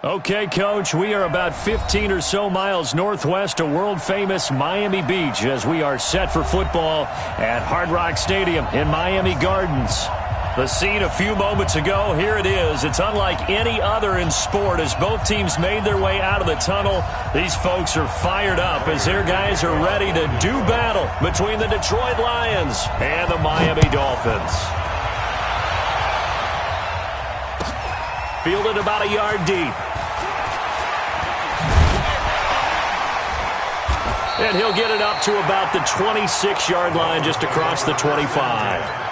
Okay, Coach, we are about 15 or so miles northwest of world-famous Miami Beach as we are set for football at Hard Rock Stadium in Miami Gardens. The scene a few moments ago, here it is. It's unlike any other in sport as both teams made their way out of the tunnel. These folks are fired up as their guys are ready to do battle between the Detroit Lions and the Miami Dolphins. Fielded about a yard deep. And he'll get it up to about the 26-yard line just across the 25.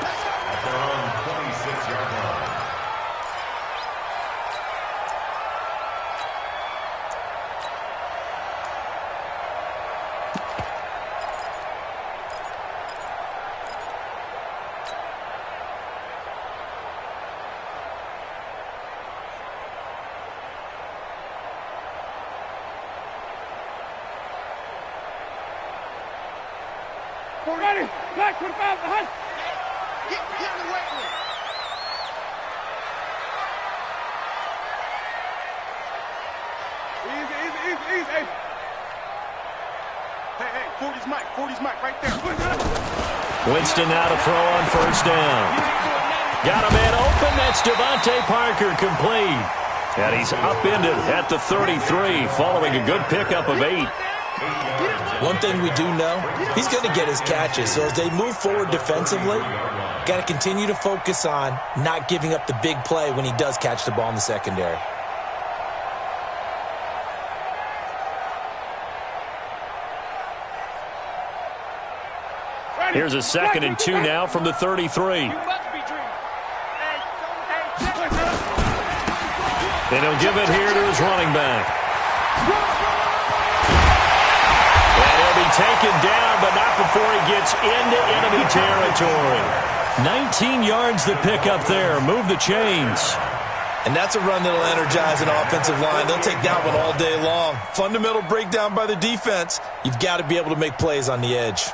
Ready, black 25 behind. Get in the way. Easy. Hey, 40's Mike, right there. Winston now to throw on first down. Got a man open, that's Devontae Parker, complete. And he's upended at the 33, following a good pickup of 8. One thing we do know, he's going to get his catches. So as they move forward defensively, got to continue to focus on not giving up the big play when he does catch the ball in the secondary. Here's a 2nd and 2 now from the 33. And he'll give it here to his running back. Taken down, but not before he gets into enemy territory. 19 yards the pickup there. Move the chains. And that's a run that'll energize an offensive line. They'll take that one all day long. Fundamental breakdown by the defense. You've got to be able to make plays on the edge.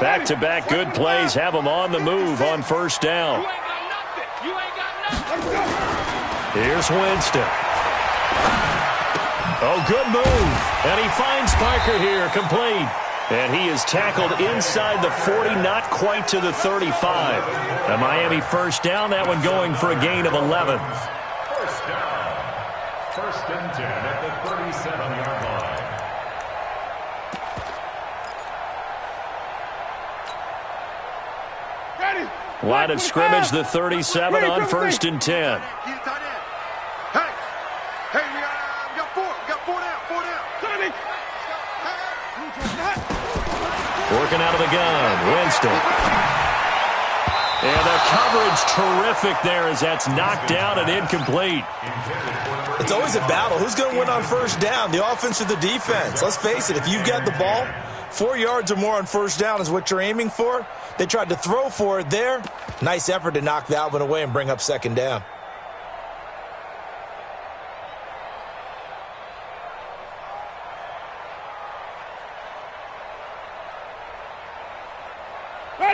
Back-to-back good plays have them on the move on first down. Here's Winston. Oh, good move. And he finds Parker here, complete. And he is tackled inside the 40, not quite to the 35. A Miami first down, that one going for a gain of 11. First down. 1st and 10 at the 37-yard line. Line of scrimmage, the 37 on 1st and 10. Working out of the gun, Winston. And the coverage terrific there as that's knocked down and incomplete. It's always a battle. Who's going to win on first down, the offense or the defense? Let's face it, if you've got the ball, 4 yards or more on first down is what you're aiming for. They tried to throw for it there. Nice effort to knock that one away and bring up 2nd down.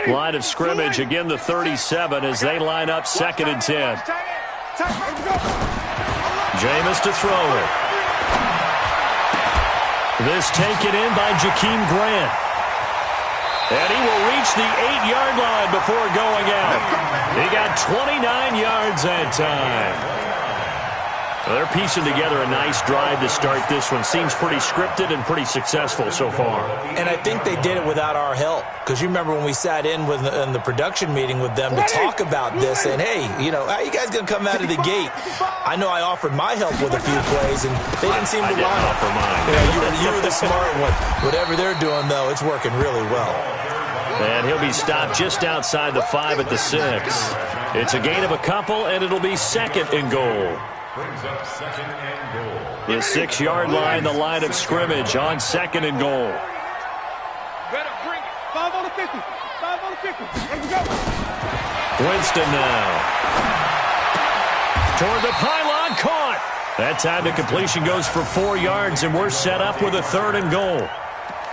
Line of scrimmage, again the 37 as they line up 2nd and 10. Jameis to throw it. This taken in by Jakeem Grant. And he will reach the 8-yard line before going out. He got 29 yards that time. They're piecing together a nice drive to start this one. Seems pretty scripted and pretty successful so far. And I think they did it without our help. Because you remember when we sat in the production meeting with them to talk about this, and hey, how you guys going to come out of the gate? I know I offered my help with a few plays, and they didn't seem to want to offer mine. You were the smart one. Whatever they're doing, though, it's working really well. And he'll be stopped just outside the 5 at the 6. It's a gain of a couple, and it'll be 2nd and goal. Brings up 2nd and goal. The 6-yard line, the line of scrimmage on 2nd and goal. Better bring it. 5 on the 50. 5 on the 50. Let's go. Winston now. Toward the pylon, caught. That time the completion goes for 4 yards, and we're set up with a 3rd and goal.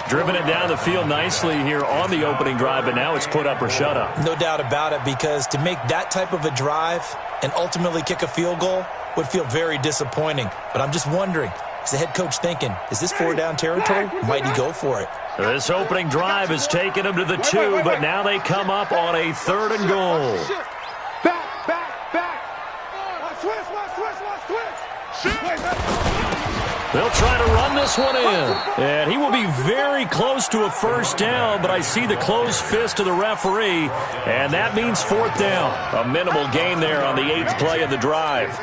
Driven it down the field nicely here on the opening drive, but now it's put up or shut up. No doubt about it, because to make that type of a drive and ultimately kick a field goal would feel very disappointing. But I'm just wondering, is the head coach thinking, is this 4-down territory? Might he go for it? This opening drive has taken them to the 2, but now they come up on a 3rd and goal. Back. Switch. They'll try to run this one in. And he will be very close to a first down, but I see the closed fist of the referee, and that means 4th down. A minimal gain there on the 8th play of the drive.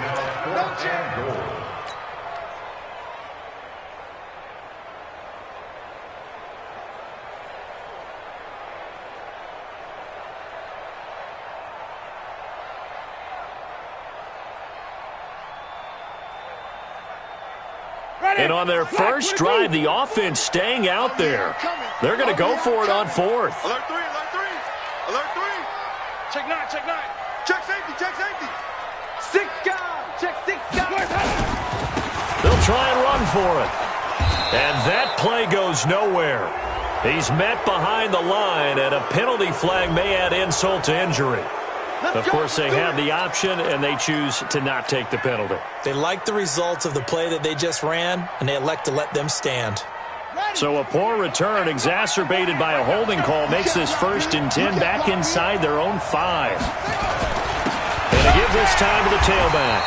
And on their first drive, the offense staying out there. They're going to go for it on 4th. Alert 3. Check 9. Check safety. 6 guys. Check 6 guys. They'll try and run for it. And that play goes nowhere. He's met behind the line, and a penalty flag may add insult to injury. Of course, they have the option, and they choose to not take the penalty. They like the results of the play that they just ran, and they elect to let them stand. So a poor return exacerbated by a holding call makes this 1st and 10 back inside their own 5. And they give this time to the tailback.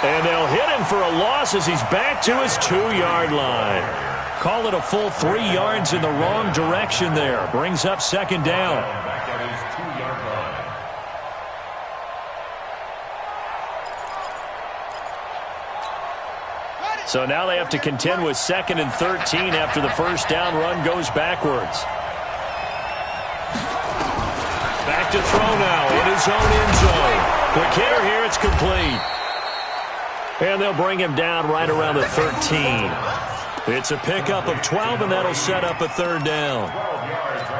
And they'll hit him for a loss as he's back to his 2-yard line. Call it a full 3 yards in the wrong direction there. Brings up 2nd down. So now they have to contend with 2nd and 13 after the first down run goes backwards. Back to throw now in his own end zone. Quick hitter here, it's complete. And they'll bring him down right around the 13. It's a pickup of 12, and that'll set up a 3rd down.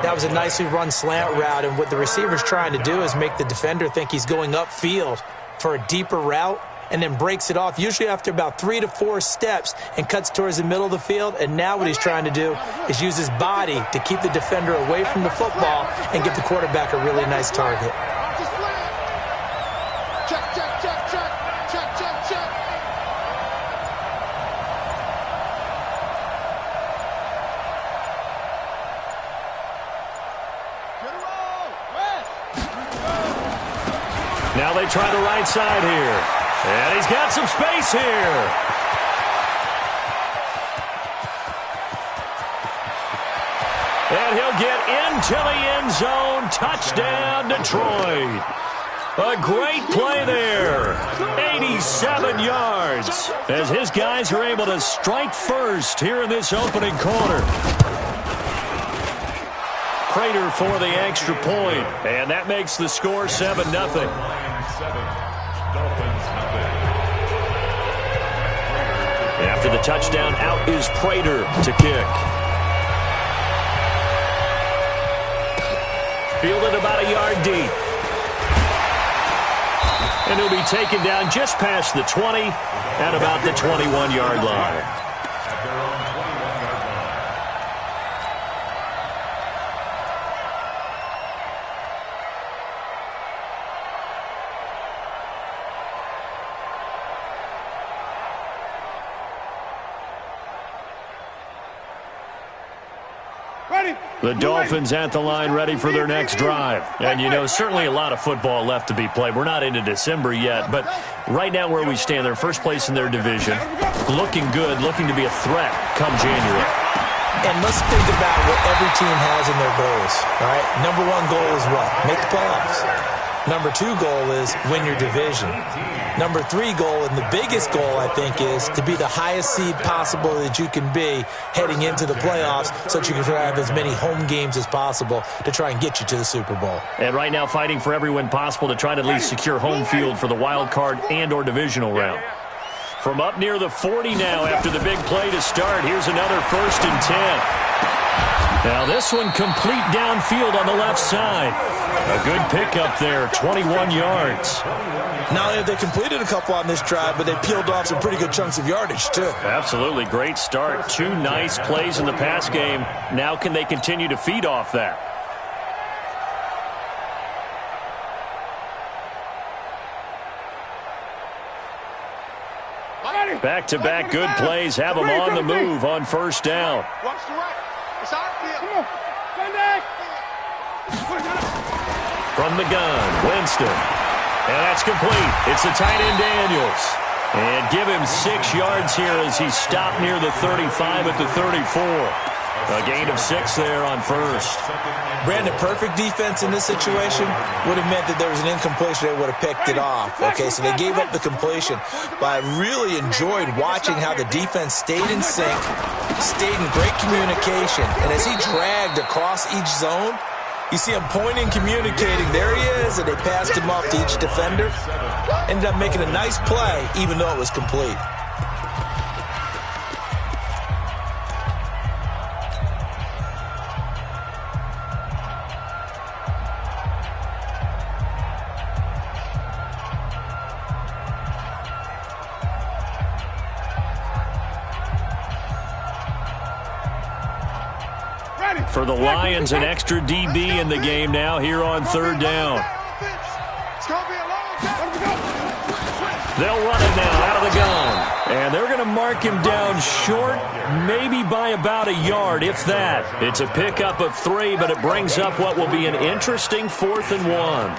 That was a nicely run slant route, and what the receiver's trying to do is make the defender think he's going upfield for a deeper route, and then breaks it off, usually after about 3 to 4 steps, and cuts towards the middle of the field. And now what he's trying to do is use his body to keep the defender away from the football and give the quarterback a really nice target. Check. Now they try the right side here. And he's got some space here. And he'll get into the end zone. Touchdown, Detroit. A great play there. 87 yards. As his guys are able to strike first here in this opening quarter. Prater for the extra point. And that makes the score 7-0. After the touchdown, out is Prater to kick. Fielded about a yard deep. And he'll be taken down just past the 20 at about the 21-yard line. The Dolphins at the line ready for their next drive. And, you know, certainly a lot of football left to be played. We're not into December yet, but right now where we stand, they're first place in their division. Looking good, looking to be a threat come January. And let's think about what every team has in their goals, all right? Number 1 goal is what? Make the playoffs. Number 2 goal is win your division. Number 3 goal, and the biggest goal, I think, is to be the highest seed possible that you can be heading into the playoffs so that you can have as many home games as possible to try and get you to the Super Bowl. And right now fighting for every win possible to try to at least secure home field for the wild card and or divisional round. From up near the 40 now after the big play to start, here's another 1st and 10. Now this one complete downfield on the left side. A good pickup there, 21 yards. Not only have they completed a couple on this drive, but they peeled off some pretty good chunks of yardage, too. Absolutely great start. 2 nice plays in the pass game. Now can they continue to feed off that? Back-to-back good plays have them on the move on first down. Watch the right. It's out here. Come on. Stand back. From the gun, Winston. And that's complete. It's the tight end, Daniels. And give him 6 yards here as he stopped near the 35 at the 34. A gain of 6 there on first. Brandon, perfect defense in this situation would have meant that there was an incompletion. They would have picked it off. Okay, so they gave up the completion. But I really enjoyed watching how the defense stayed in sync, stayed in great communication. And as he dragged across each zone, you see him pointing, communicating. There he is, and they passed him off to each defender. Ended up making a nice play, even though it was complete. For the Lions, an extra DB in the game now here on third down. They'll run it now out of the gun. And they're going to mark him down short, maybe by about a yard, if that. It's a pickup of 3, but it brings up what will be an interesting 4th and 1.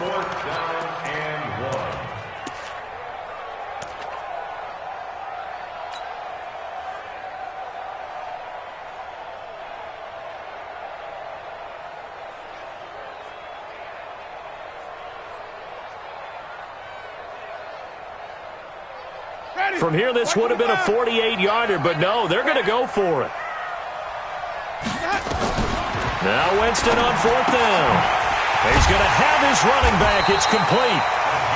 From here, this would have been a 48-yarder, but no, they're going to go for it. Now Winston on 4th down. He's going to have his running back. It's complete.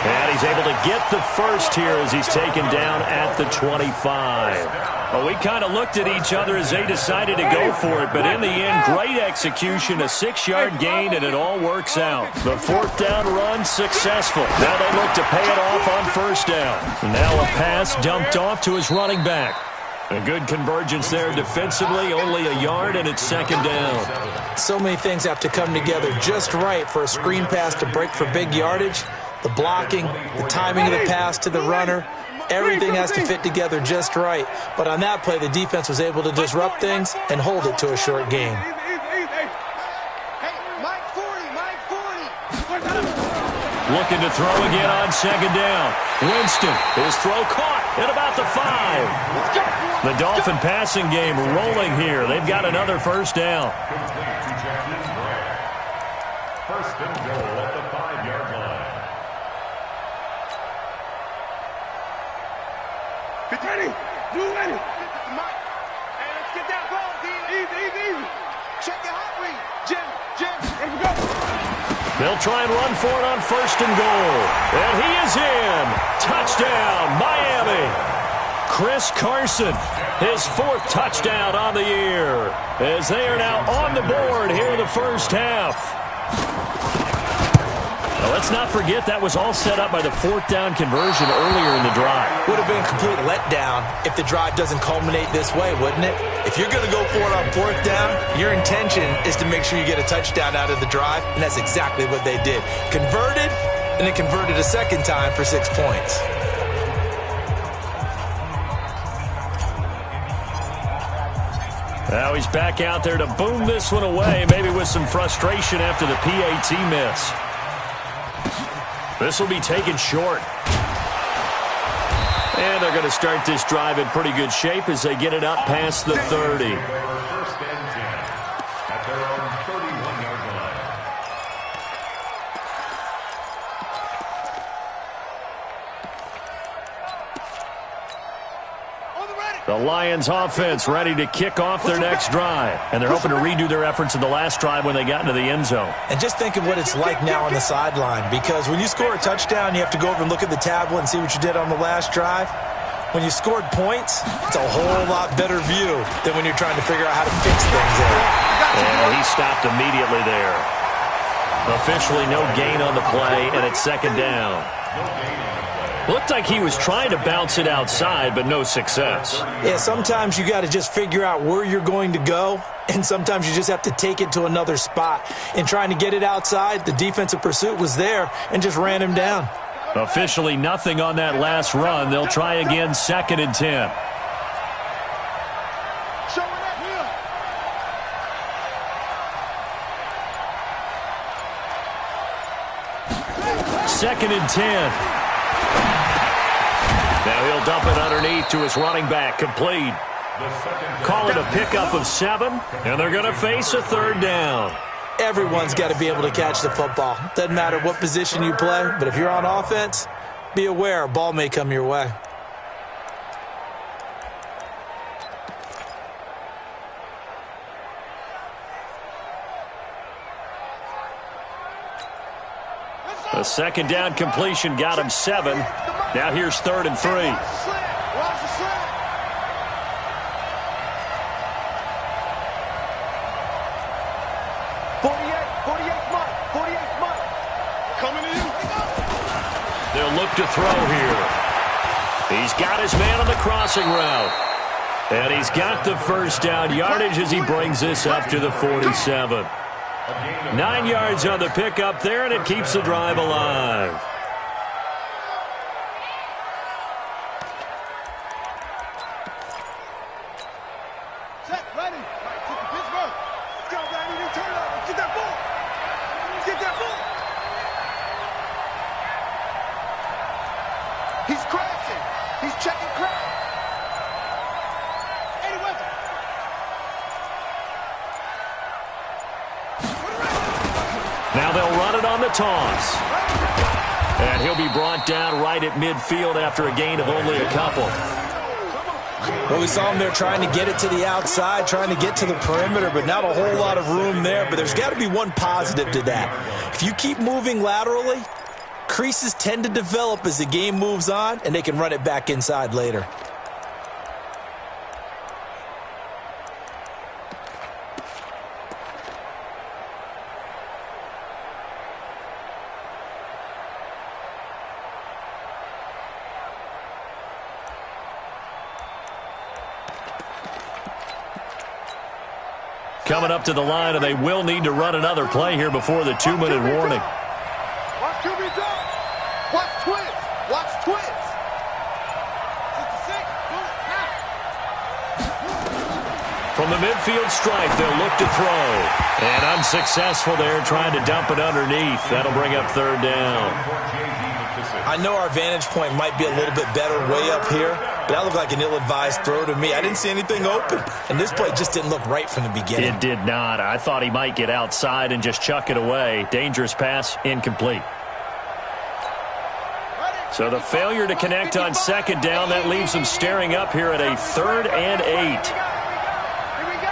And he's able to get the first here as he's taken down at the 25. Well, we kind of looked at each other as they decided to go for it, but in the end, great execution, a 6-yard gain, and it all works out. The 4th down run successful. Now they look to pay it off on first down. Now a pass dumped off to his running back. A good convergence there defensively, only a yard, and it's 2nd down. So many things have to come together just right for a screen pass to break for big yardage. The blocking, the timing of the pass to the runner, everything has to fit together just right. But on that play, the defense was able to disrupt things and hold it to a short gain. Looking to throw again on 2nd down. Winston, his throw caught at about the 5. The Dolphin passing game rolling here. They've got another first down. First and goal at the 5-yard line. Get ready. You ready. Hey, let's get that ball, D. Easy. Check your hot read. Jim. Let's go. They'll try and run for it on 1st and goal. And he is in. Touchdown, Miami. Chris Carson, his 4th touchdown on the year, as they are now on the board here in the first half. Now, let's not forget that was all set up by the 4th down conversion earlier in the drive. Would have been a complete letdown if the drive doesn't culminate this way, wouldn't it? If you're going to go for it on 4th down, your intention is to make sure you get a touchdown out of the drive, and that's exactly what they did. Converted, and then converted a 2nd time for 6 points. Now he's back out there to boom this one away, maybe with some frustration after the PAT miss. This will be taken short. And they're going to start this drive in pretty good shape as they get it up past the 30. First and 10 at their own 31-yard line. The Lions offense ready to kick off their next drive. And they're hoping to redo their efforts in the last drive when they got into the end zone. And just think of what it's like now on the sideline, because when you score a touchdown, you have to go over and look at the tablet and see what you did on the last drive. When you scored points, it's a whole lot better view than when you're trying to figure out how to fix things there. And he stopped immediately there. Officially no gain on the play, and it's second down. Looked like he was trying to bounce it outside, but no success. Yeah, sometimes you got to just figure out where you're going to go, and sometimes you just have to take it to another spot. In trying to get it outside, the defensive pursuit was there and just ran him down. Officially nothing on that last run. They'll try again, second and 10. Second and 10. Now he'll dump it underneath to his running back, complete. Call it a pickup of 7, and they're going to face a third down. Everyone's got to be able to catch the football. Doesn't matter what position you play, but if you're on offense, be aware a ball may come your way. A second down completion got him 7. Now here's third and 3. They'll look to throw here. He's got his man on the crossing route. And he's got the first down yardage as he brings this up to the 47. 9 yards on the pickup there, and it keeps the drive alive. Set, ready. Pittsburgh. Let's go, baby. New turnover. Get that ball. Get that ball. He's crashing. He's checking crash. Eddie Weber. Now they'll run it on the toss. And he'll be brought down right at midfield after a gain of only a couple. Well, we saw him there trying to get it to the outside, trying to get to the perimeter, but not a whole lot of room there. But there's got to be one positive to that. If you keep moving laterally, creases tend to develop as the game moves on, and they can run it back inside later. Coming up to the line, and they will need to run another play here before the 2-minute warning. Watch QB go. Watch twins. Watch twins. 66. From the midfield stripe, they'll look to throw. And unsuccessful there, trying to dump it underneath. That'll bring up third down. I know our vantage point might be a little bit better way up here, but that looked like an ill-advised throw to me. I didn't see anything open, and this play just didn't look right from the beginning. It did not. I thought he might get outside and just chuck it away. Dangerous pass, incomplete. So the failure to connect on second down, that leaves them staring up here at a 3rd and 8. Here we go.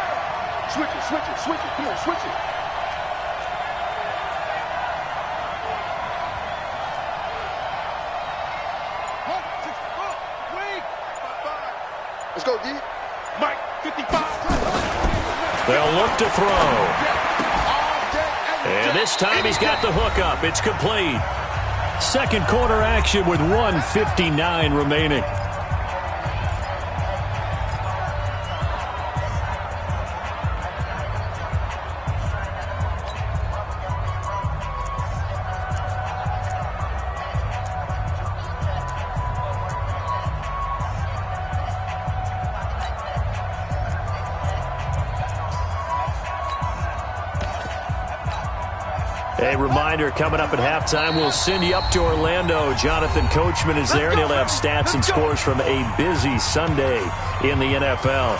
Switch it, switch it, switch it. Come on, switch it. Let's go, D. Mike, 55. They'll look to throw. And this time he's got the hook up. It's complete. Second quarter action with 1:59 remaining. A reminder, coming up at halftime, we'll send you up to Orlando. Jonathan Coachman is there, and he'll have stats and scores from a busy Sunday in the NFL.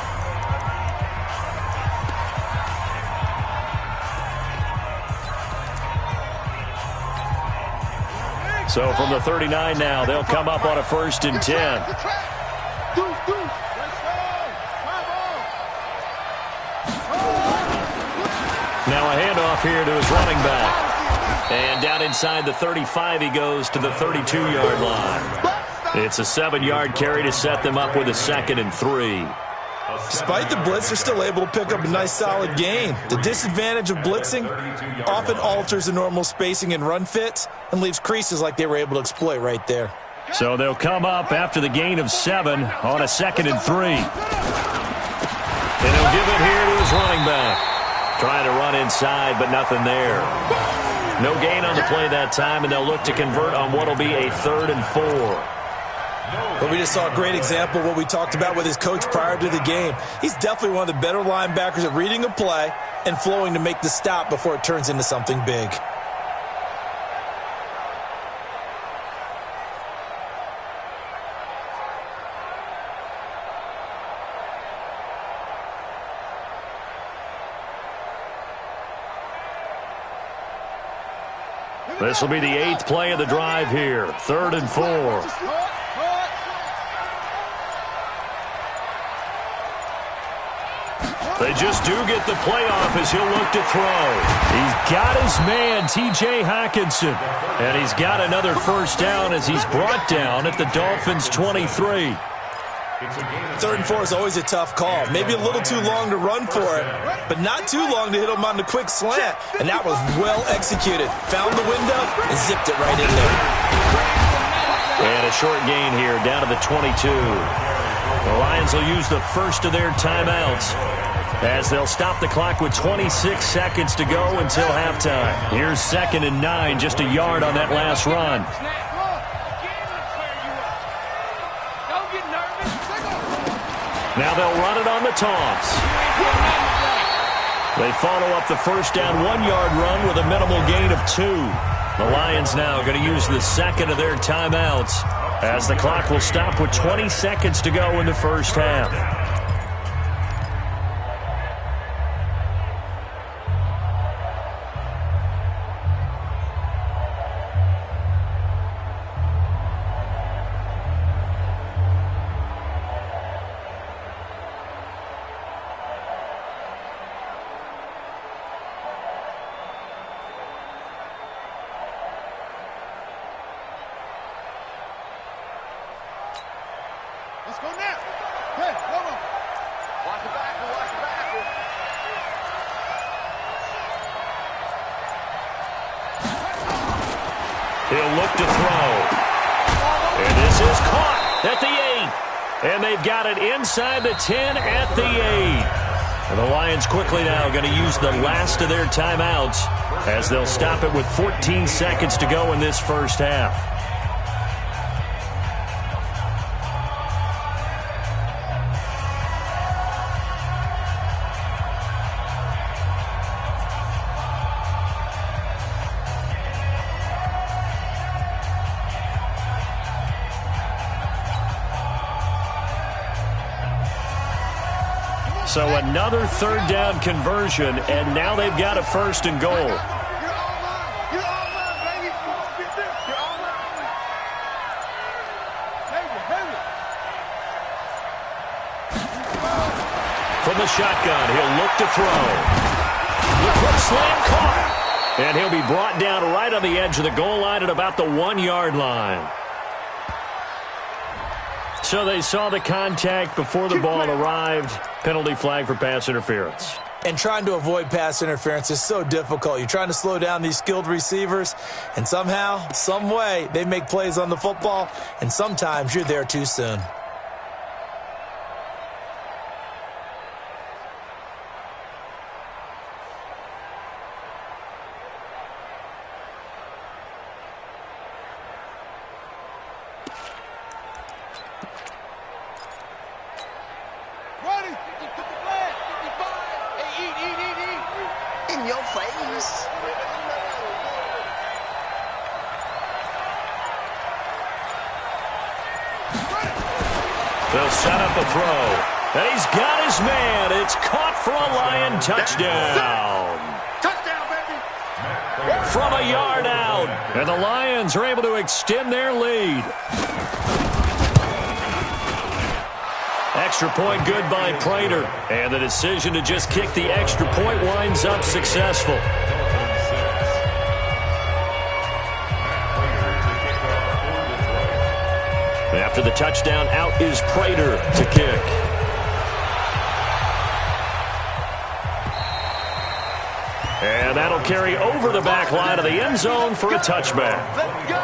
So from the 39 now, they'll come up on a 1st and 10. Now a handoff here to his running back. And down inside the 35 he goes to the 32-yard line. It's a 7-yard carry to set them up with a 2nd and 3. Despite the blitz, they're still able to pick up a nice solid gain. The disadvantage of blitzing often alters the normal spacing and run fits and leaves creases like they were able to exploit right there. So they'll come up after the gain of 7 on a 2nd and 3. And he'll give it here to his running back. Trying to run inside, but nothing there. No gain on the play that time, and they'll look to convert on what will be a 3rd and 4. But we just saw a great example of what we talked about with his coach prior to the game. He's definitely one of the better linebackers at reading a play and flowing to make the stop before it turns into something big. This will be the 8th play of the drive here. 3rd and 4. They just do get the play off as he'll look to throw. He's got his man, T.J. Hockenson. And he's got another first down as he's brought down at the Dolphins' 23. 3rd and 4 is always a tough call. Maybe a little too long to run for it, but not too long to hit him on the quick slant. And that was well executed. Found the window and zipped it right in there. And a short gain here down to the 22. The Lions will use the first of their timeouts as they'll stop the clock with 26 seconds to go until halftime. Here's 2nd and 9, just a yard on that last run. Now they'll run it on the taunts. They follow up the first down 1-yard run with a minimal gain of 2. The Lions now going to use the 2nd of their timeouts as the clock will stop with 20 seconds to go in the first half. Let's go now. Hey, come on. Watch the back. Watch the back. He'll look to throw. And this is caught at the 8. And they've got it inside the 10 at the 8. And the Lions quickly now going to use the last of their timeouts as they'll stop it with 14 seconds to go in this first half. So another 3rd down conversion, and now they've got a 1st and goal. You're all mine. You're all mine, baby. Get this. You're all mine. Baby. From the shotgun, he'll look to throw. The quick slam caught. And he'll be brought down right on the edge of the goal line at about the 1-yard line. So they saw the contact before the ball arrived. Penalty flag for pass interference. And trying to avoid pass interference is so difficult. You're trying to slow down these skilled receivers, and somehow, some way, they make plays on the football, and sometimes you're there too soon. In your face. They'll set up a throw. And he's got his man. It's caught for a Lion touchdown. Touchdown, baby. From a yard out. And the Lions are able to extend their lead. Extra point good by Prater. And the decision to just kick the extra point winds up successful. After the touchdown, out is Prater to kick. carry over the back line of the end zone for a touchback. Let's go.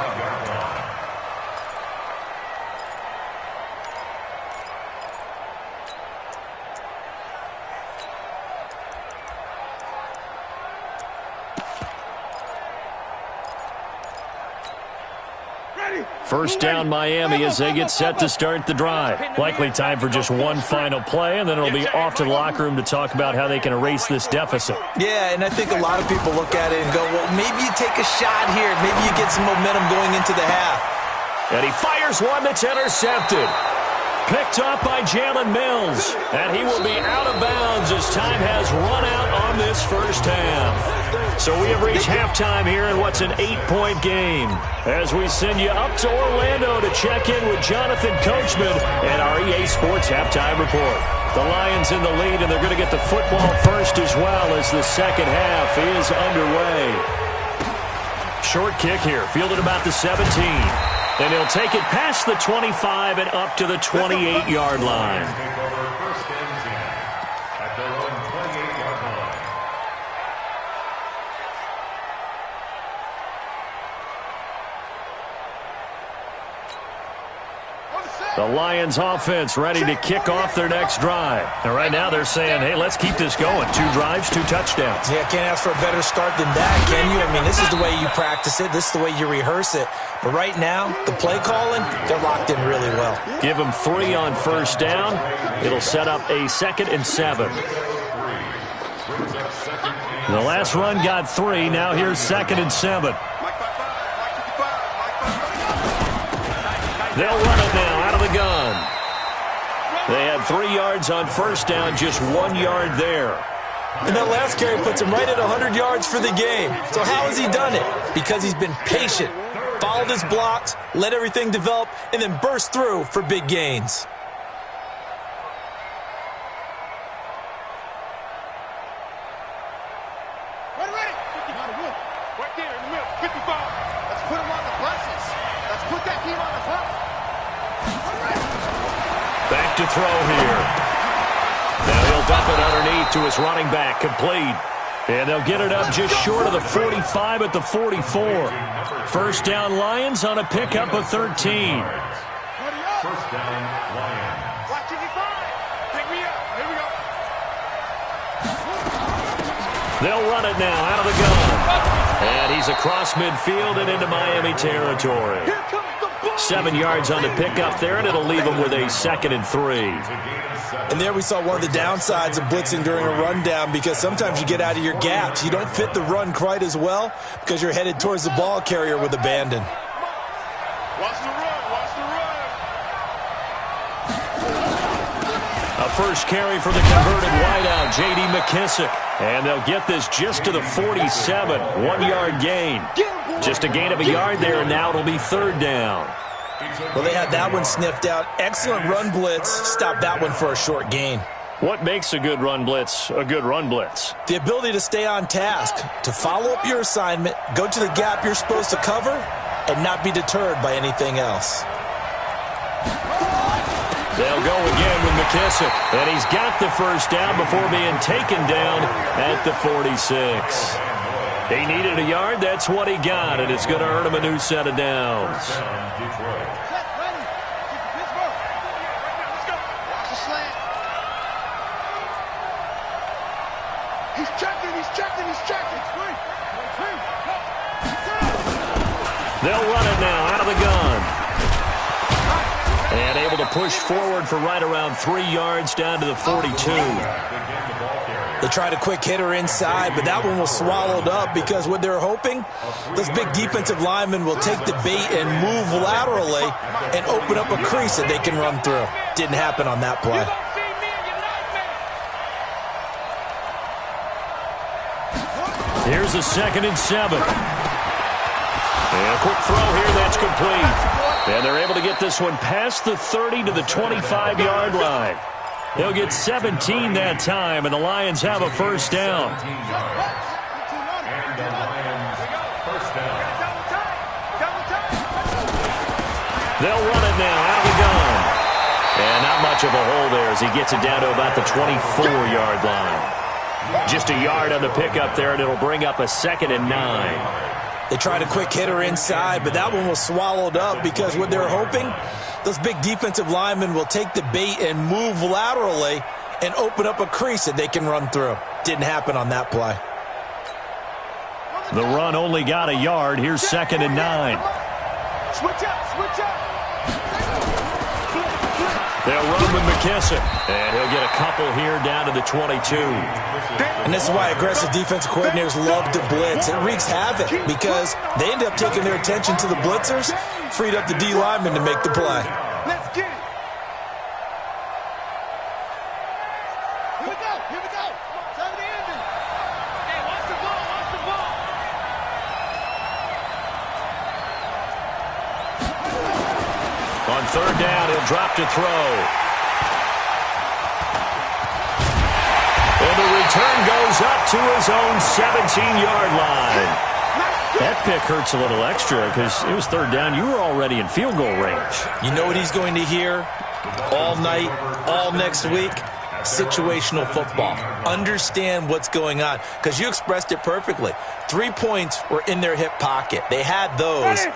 First down Miami as they get set to start the drive. Likely time for just one final play, and then it'll be off to the locker room to talk about how they can erase this deficit. Yeah, and I think a lot of people look at it and go, well, maybe you take a shot here. Maybe you get some momentum going into the half. And he fires one that's intercepted. Picked up by Jalen Mills. And he will be out of bounds as time has run out on this first half. So we have reached halftime here in what's an 8-point game. As we send you up to Orlando to check in with Jonathan Coachman and our EA Sports Halftime Report. The Lions in the lead, and they're going to get the football first as well as the second half is underway. Short kick here, fielded about the 17. And he'll take it past the 25 and up to the 28-yard line. First and 10 at their own 28-yard line. The Lions offense ready to kick off their next drive. And right now they're saying, hey, let's keep this going. 2 drives, 2 touchdowns. Yeah, can't ask for a better start than that, can you? I mean, this is the way you practice it. This is the way you rehearse it. But right now, the play calling, they're locked in really well. Give them 3 on first down. It'll set up a 2nd and 7. The last run got 3. Now here's 2nd and 7. They'll run it now out of the gun. They had 3 yards on first down, just 1 yard there. And that last carry puts him right at 100 yards for the game. So how has he done it? Because he's been patient, followed his blocks, let everything develop, and then burst through for big gains. Right there in the middle, 55. Let's put him on the buses. Let's put that team on the bus. Back to throw here. Now he'll dump it underneath to his running back, complete. And they'll get it up just short of the 45 at the 44. First down Lions on a pickup of 13. First down, Lions. Watch 55. Pick me up. Here we go. They'll run it now out of the gun. And he's across midfield and into Miami territory. 7 yards on the pickup there, and it'll leave him with a 2nd and 3. And there we saw one of the downsides of blitzing during a rundown, because sometimes you get out of your gaps. You don't fit the run quite as well because you're headed towards the ball carrier with abandon. Watch the run. Watch the run. A first carry for the converted wideout, J.D. McKissick. And they'll get this just to the 47. 1 yard gain. Just a gain of a yard there, and now it'll be 3rd down. Well, they had that one sniffed out. Excellent run blitz. Stop that one for a short gain. What makes a good run blitz a good run blitz? The ability to stay on task, to follow up your assignment, go to the gap you're supposed to cover, and not be deterred by anything else. They'll go again with McKissick, and he's got the first down before being taken down at the 46. He needed a yard. That's what he got, and it's going to earn him a new set of downs. He's checking. They'll run it now out of the gun. And able to push forward for right around 3 yards down to the 42. They tried a quick hitter inside, but that one was swallowed up because what they're hoping, those big defensive linemen will take the bait and move laterally and open up a crease that they can run through. Didn't happen on that play. Here's a 2nd and 7. And a quick throw here, that's complete. And they're able to get this one past the 30 to the 25-yard line. They'll get 17 that time, and the Lions have a first down. And the Lions, first down. They'll run it now out of the gun. And not much of a hole there as he gets it down to about the 24-yard line. Just a yard on the pickup there, and it'll bring up a 2nd and 9. They tried a quick hitter inside, but that one was swallowed up because what they're hoping, those big defensive linemen will take the bait and move laterally and open up a crease that they can run through. Didn't happen on that play. The run only got a yard. Here's 2nd and 9. Switch up, switch up. They'll run with McKissick, and he'll get a couple here down to the 22. And this is why aggressive defensive coordinators love to blitz. It wreaks havoc because they end up taking their attention to the blitzers, freed up the D lineman to make the play. Let's get it. Here we go, here we go. Time to end it. Hey, watch the ball, watch the ball. On 3rd down, he'll drop to throw. And the return goes up to his own 17-yard line. That pick hurts a little extra because it was 3rd down. You were already in field goal range. You know what he's going to hear all night, all next week? Situational football. Understand what's going on because you expressed it perfectly. 3 points were in their hip pocket. They had those.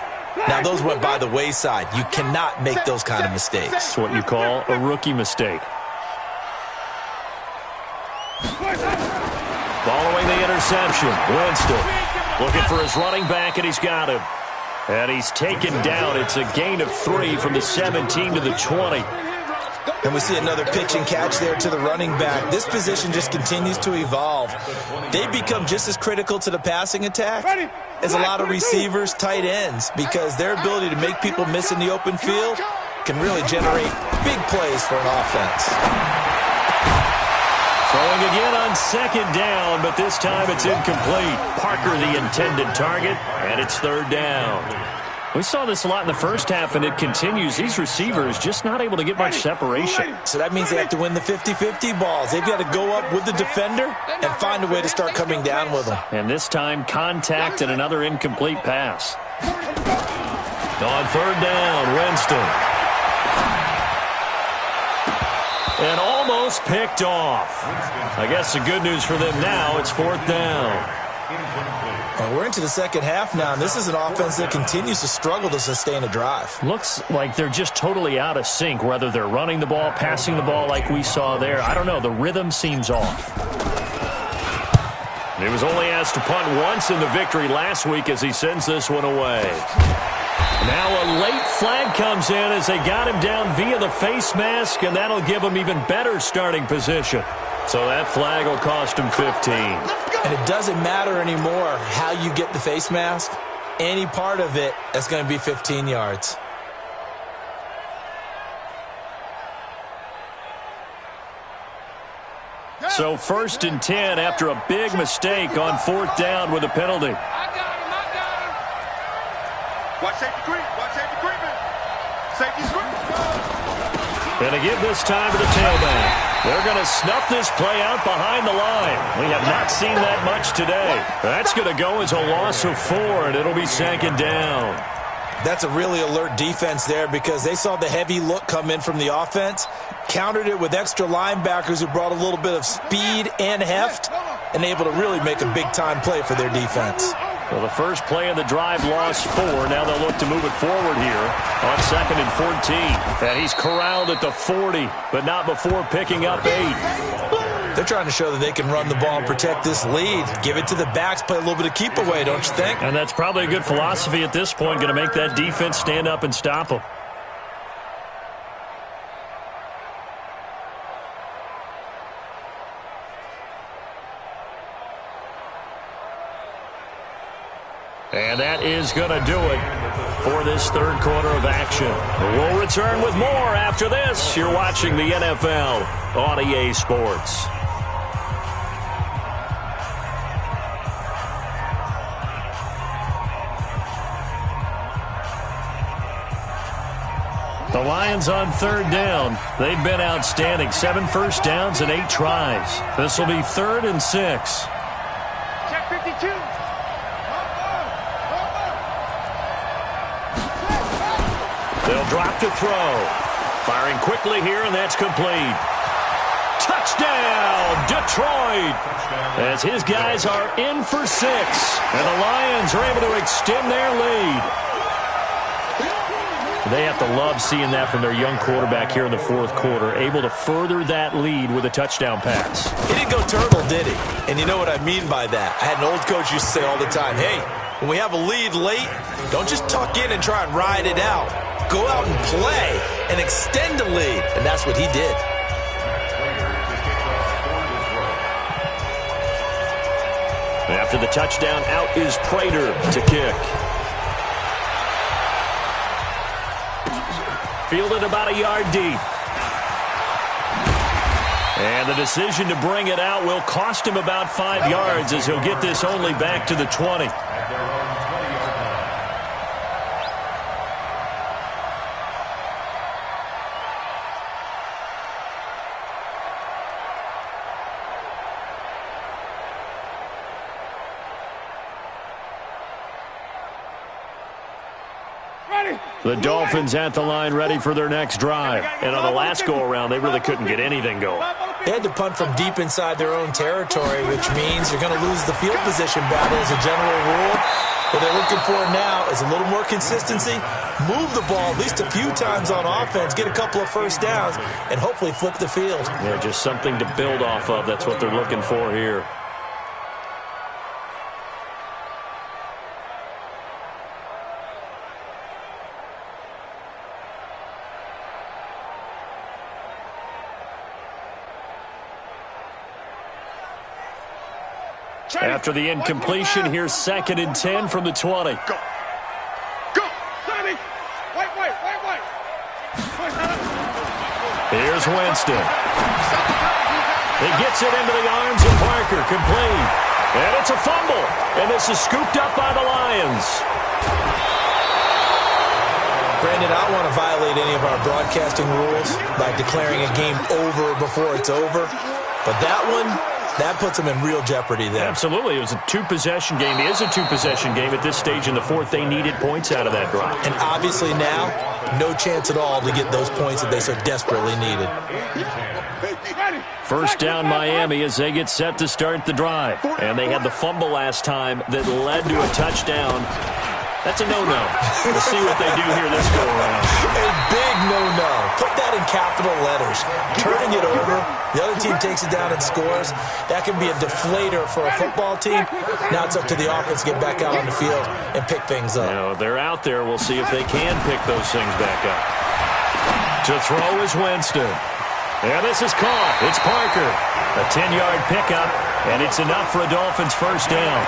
Now, those went by the wayside. You cannot make those kind of mistakes. That's what you call a rookie mistake. Following the interception, Winston looking for his running back, and he's got him. And he's taken down. It's a gain of 3 from the 17 to the 20. And we see another pitch and catch there to the running back. This position just continues to evolve. They become just as critical to the passing attack as a lot of receivers, tight ends, because their ability to make people miss in the open field can really generate big plays for an offense. Throwing again on 2nd down, but this time it's incomplete. Parker the intended target, and it's 3rd down. We saw this a lot in the first half, and it continues. These receivers just not able to get much separation. So that means they have to win the 50-50 balls. They've got to go up with the defender and find a way to start coming down with them. And this time, contact and another incomplete pass. On 3rd down, Winston. And almost picked off. I guess the good news for them now, it's 4th down. And we're into the second half now, and this is an offense that continues to struggle to sustain a drive. Looks like they're just totally out of sync, whether they're running the ball, passing the ball like we saw there. I don't know. The rhythm seems off. He was only asked to punt once in the victory last week as he sends this one away. Now a late flag comes in as they got him down via the face mask, and that'll give him even better starting position. So that flag will cost him 15. And it doesn't matter anymore how you get the face mask. Any part of it is going to be 15 yards. So 1st and 10 after a big mistake on 4th down with a penalty. I got him. Watch safety creep. Watch safety creeping. Safety's creeping. And to give this time to the tailback. They're going to snuff this play out behind the line. We have not seen that much today. That's going to go as a loss of 4, and it'll be 2nd down. That's a really alert defense there because they saw the heavy look come in from the offense, countered it with extra linebackers who brought a little bit of speed and heft, and able to really make a big-time play for their defense. Well, the first play of the drive lost 4. Now they'll look to move it forward here on 2nd and 14. And he's corralled at the 40, but not before picking up 8. They're trying to show that they can run the ball and protect this lead. Give it to the backs, play a little bit of keep away, don't you think? And that's probably a good philosophy at this point, going to make that defense stand up and stop them. And that is going to do it for this 3rd quarter of action. We'll return with more after this. You're watching the NFL on EA Sports. The Lions on 3rd down. They've been outstanding. 7 first downs and 8 tries. This will be 3rd and 6. Check 52. They'll drop to throw. Firing quickly here, and that's complete. Touchdown, Detroit! As his guys are in for 6. And the Lions are able to extend their lead. They have to love seeing that from their young quarterback here in the fourth quarter, able to further that lead with a touchdown pass. He didn't go turtle, did he? And you know what I mean by that. I had an old coach used to say all the time, hey, when we have a lead late, don't just tuck in and try and ride it out. Go out and play and extend the lead. And that's what he did. After the touchdown, out is Prater to kick. Fielded about a yard deep. And the decision to bring it out will cost him about 5 yards as he'll get this only back to the 20. The Dolphins at the line ready for their next drive. And on the last go-around, they really couldn't get anything going. They had to punt from deep inside their own territory, which means you're going to lose the field position battle as a general rule. What they're looking for now is a little more consistency, move the ball at least a few times on offense, get a couple of first downs, and hopefully flip the field. Yeah, just something to build off of. That's what they're looking for here. After the incompletion, here's 2nd and 10 from the 20. Go. Go. Sonny. Wait. Here's Winston. He gets it into the arms of Parker, complete. And it's a fumble. And this is scooped up by the Lions. Brandon, I don't want to violate any of our broadcasting rules by declaring a game over before it's over. But that one, that puts them in real jeopardy there. Absolutely. It was a two-possession game. It is a two-possession game at this stage in the fourth. They needed points out of that drive. And obviously now, no chance at all to get those points that they so desperately needed. First down Miami as they get set to start the drive. And they had the fumble last time that led to a touchdown. That's a no-no. We'll see what they do here this go-around. A big no-no. Put that in capital letters. Turning it over. The other team takes it down and scores. That can be a deflator for a football team. Now it's up to the offense to get back out on the field and pick things up. You know, they're out there. We'll see if they can pick those things back up. To throw is Winston. And this is caught. It's Parker. A 10-yard pickup, and it's enough for a Dolphins first down.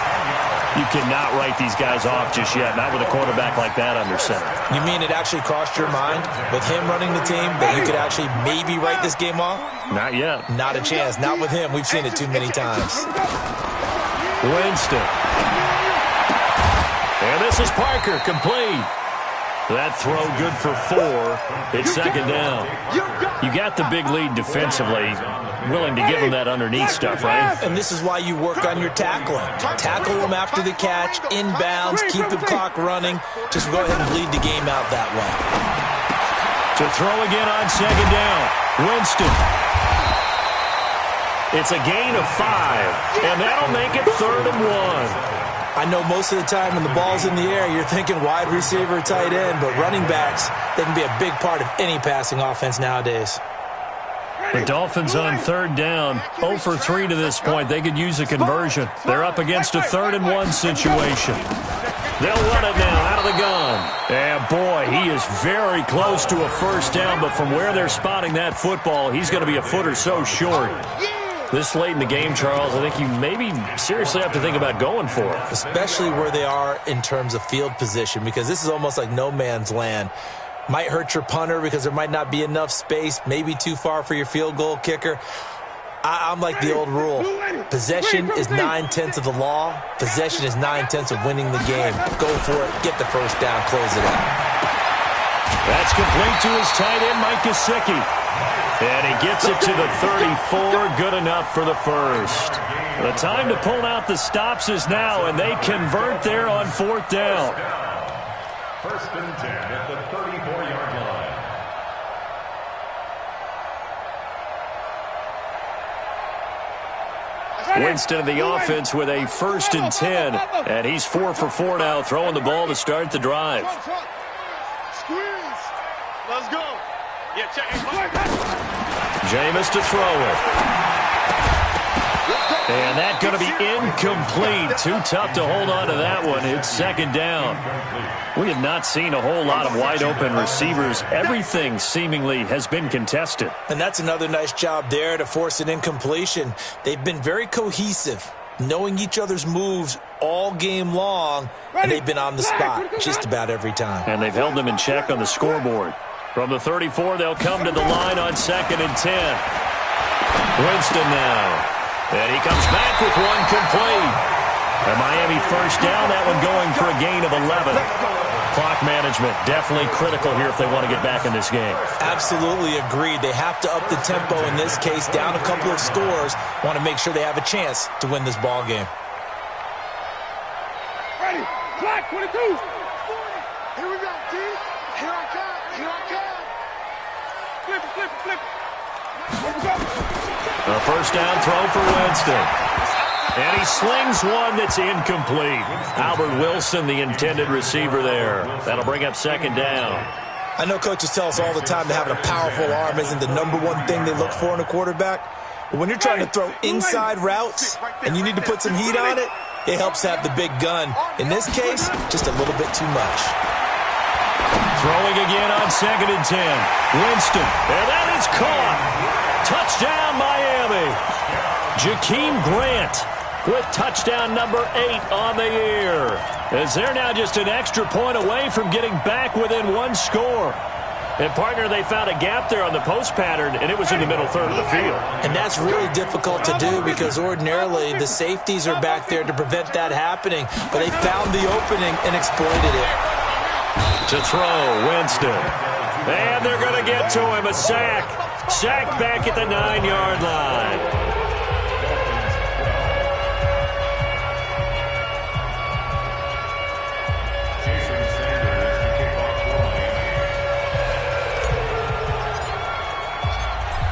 You cannot write these guys off just yet, not with a quarterback like that under center. You mean it actually crossed your mind with him running the team that you could actually maybe write this game off? Not yet. Not a chance. Not with him. We've seen it too many times. Winston. And this is Parker, complete. That throw good for 4. It's second down. You got the big lead defensively. Willing to give them that underneath stuff, right? And this is why you work on your tackling. Tackle them after the catch, inbounds, keep the clock running. Just go ahead and bleed the game out that way. To throw again on second down. Winston. It's a gain of 5, and that'll make it 3rd and 1. I know most of the time when the ball's in the air, you're thinking wide receiver, tight end, but running backs, they can be a big part of any passing offense nowadays. The Dolphins on 3rd down, 0 for 3 to this point. They could use a conversion. They're up against a 3rd and 1 situation. They'll run it now out of the gun. And boy, he is very close to a first down, but from where they're spotting that football, he's going to be a foot or so short. This late in the game, Charles, I think you maybe seriously have to think about going for it. Especially where they are in terms of field position, because this is almost like no man's land. Might hurt your punter because there might not be enough space, maybe too far for your field goal kicker. I'm like the old rule. Possession is 9/10 of the law. Possession is 9/10 of winning the game. Go for it. Get the first down. Close it out. That's complete to his tight end, Mike Gesicki. And he gets it to the 34. Good enough for the first. The time to pull out the stops is now, and they convert there on 4th down. 1st and 10 at the 34-yard line. Winston in the offense with a 1st and 10. And he's 4 for 4 now, throwing the ball to start the drive. Squeeze. Let's go. Yeah, check it. Jameis to throw it. And that's going to be incomplete. Too tough to hold on to that one. It's 2nd down. We have not seen a whole lot of wide-open receivers. Everything seemingly has been contested. And that's another nice job there to force an incompletion. They've been very cohesive, knowing each other's moves all game long, and they've been on the spot just about every time. And they've held them in check on the scoreboard. From the 34, they'll come to the line on 2nd and 10. Winston now. And he comes back with one complete. And Miami 1st down, that one going for a gain of 11. Clock management definitely critical here if they want to get back in this game. Absolutely agreed. They have to up the tempo in this case, down a couple of scores. Want to make sure they have a chance to win this ball game. Ready. Clock, 22. Here we go, T. Here I come. Here I come. Flip it, flip it, flip it. Here we go. A 1st down throw for Winston. And he slings one that's incomplete. Albert Wilson, the intended receiver there. That'll bring up 2nd down. I know coaches tell us all the time that having a powerful arm isn't the #1 thing they look for in a quarterback. But when you're trying to throw inside routes and you need to put some heat on it, it helps have the big gun. In this case, just a little bit too much. Throwing again on 2nd and 10. Winston. And that is caught. Touchdown, Miami. Jakeem Grant with touchdown number 8 on the year. As they're now just an extra point away from getting back within 1 score. And, partner, they found a gap there on the post pattern, and it was in the middle third of the field. And that's really difficult to do because ordinarily the safeties are back there to prevent that happening. But they found the opening and exploited it. To throw, Winston. And they're going to get to him, a sack. Sacked back at the 9-yard line.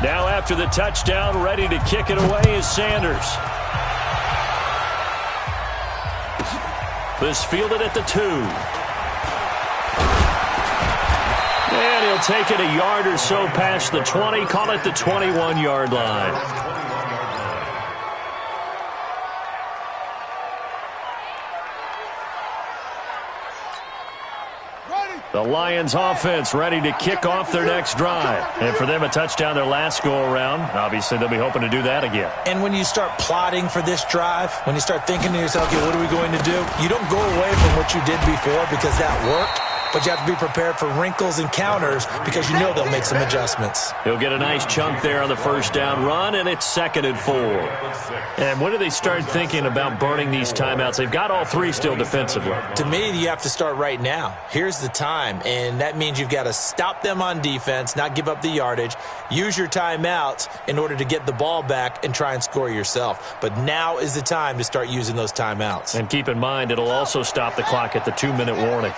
Now after the touchdown, ready to kick it away is Sanders. This fielded at the 2. And he'll take it a yard or so past the 20, call it the 21-yard line. The Lions offense ready to kick off their next drive. And for them, a touchdown their last go-around. Obviously, they'll be hoping to do that again. And when you start plotting for this drive, when you start thinking to yourself, okay, what are we going to do? You don't go away from what you did before because that worked. But you have to be prepared for wrinkles and counters because you know they'll make some adjustments. He'll get a nice chunk there on the 1st down run, and it's 2nd and 4. And when do they start thinking about burning these timeouts? They've got all 3 still defensively. To me, you have to start right now. Here's the time, and that means you've got to stop them on defense, not give up the yardage, use your timeouts in order to get the ball back and try and score yourself. But now is the time to start using those timeouts. And keep in mind, it'll also stop the clock at the 2-minute warning.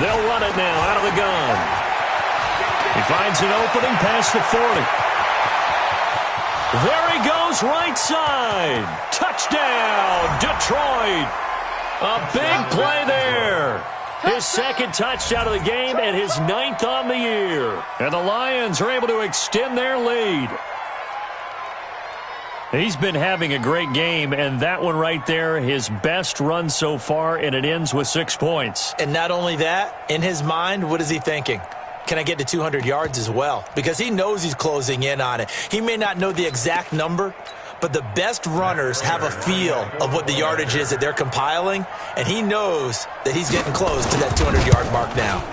They'll run it now out of the gun. He finds an opening past the 40. There he goes, right side. Touchdown, Detroit. A big play there. His 2nd touchdown of the game and his 9th on the year. And the Lions are able to extend their lead. He's been having a great game, and that one right there, his best run so far, and it ends with 6 points. And not only that, in his mind, what is he thinking? Can I get to 200 yards as well? Because he knows he's closing in on it. He may not know the exact number, but the best runners have a feel of what the yardage is that they're compiling, and he knows that he's getting close to that 200-yard mark now.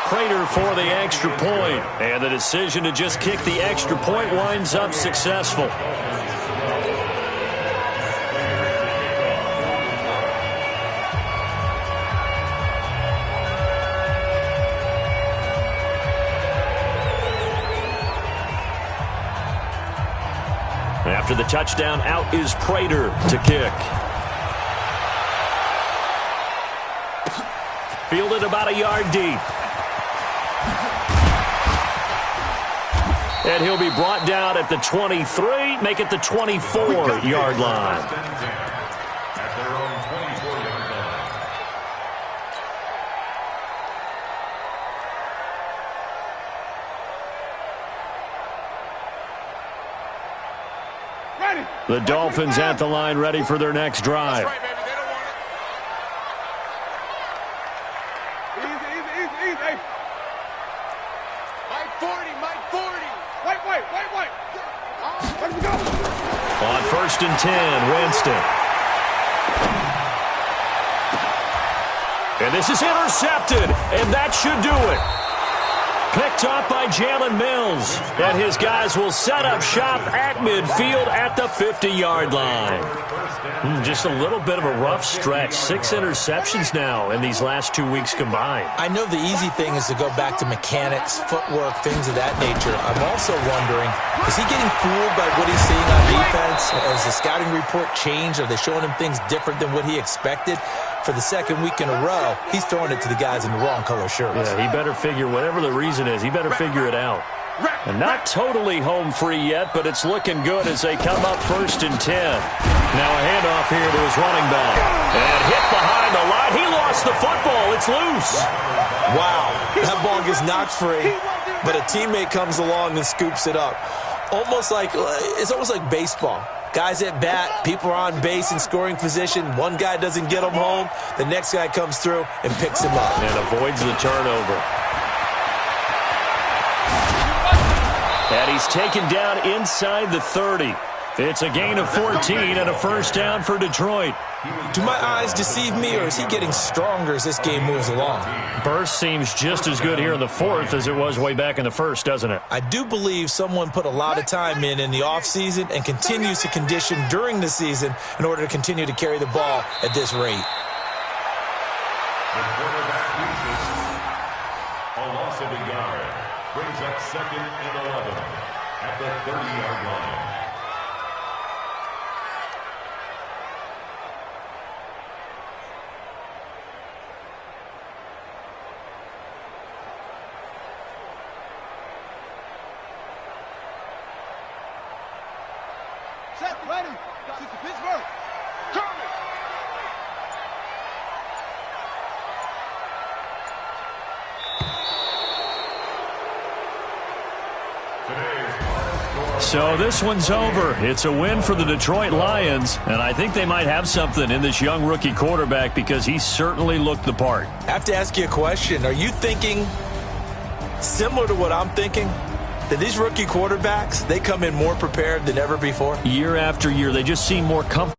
Prater for the extra point, and the decision to just kick the extra point winds up successful. After the touchdown, out is Prater to kick. Fielded about a yard deep. And he'll be brought down at the 23, make it the 24-yard line. At their own 24-yard line. Ready. The Dolphins at the line, ready for their next drive. That's right, baby. They don't want it. Easy, easy, easy, easy. Mike 40, Mike 40. Wait. Let's go. On 1st and 10, Winston. And this is intercepted, and that should do it. Picked up by Jalen Mills. And his guys will set up shop at midfield at the 50-yard line. Just a little bit of a rough stretch. 6 interceptions now in these last 2 weeks combined. I know the easy thing is to go back to mechanics, footwork, things of that nature. I'm also wondering, is he getting fooled by what he's seeing on defense? Has the scouting report changed? Are they showing him things different than what he expected? For the second week in a row, he's throwing it to the guys in the wrong color shirts. Yeah, he better figure, whatever the reason is, he better figure it out. And not totally home free yet, but it's looking good as they come up 1st and 10. Now a handoff here to his running back. And hit behind the line. He lost the football. It's loose. Wow, that ball gets knocked free, but a teammate comes along and scoops it up. It's almost like baseball. Guys at bat, people are on base in scoring position. One guy doesn't get him home. The next guy comes through and picks him up. And avoids the turnover. And he's taken down inside the 30. It's a gain of 14 and a first down for Detroit. Do my eyes deceive me, or is he getting stronger as this game moves along? Burst seems just as good here in the 4th as it was way back in the 1st, doesn't it? I do believe someone put a lot of time in the offseason and continues to condition during the season in order to continue to carry the ball at this rate. The quarterback uses a loss of a yard. Brings up 2nd and 11 at the 30-yard line. Set, ready. This is Pittsburgh. Coming. So this one's over. It's a win for the Detroit Lions, and I think they might have something in this young rookie quarterback because he certainly looked the part. I have to ask you a question. Are you thinking similar to what I'm thinking? That these rookie quarterbacks, they come in more prepared than ever before? Year after year, they just seem more comfortable.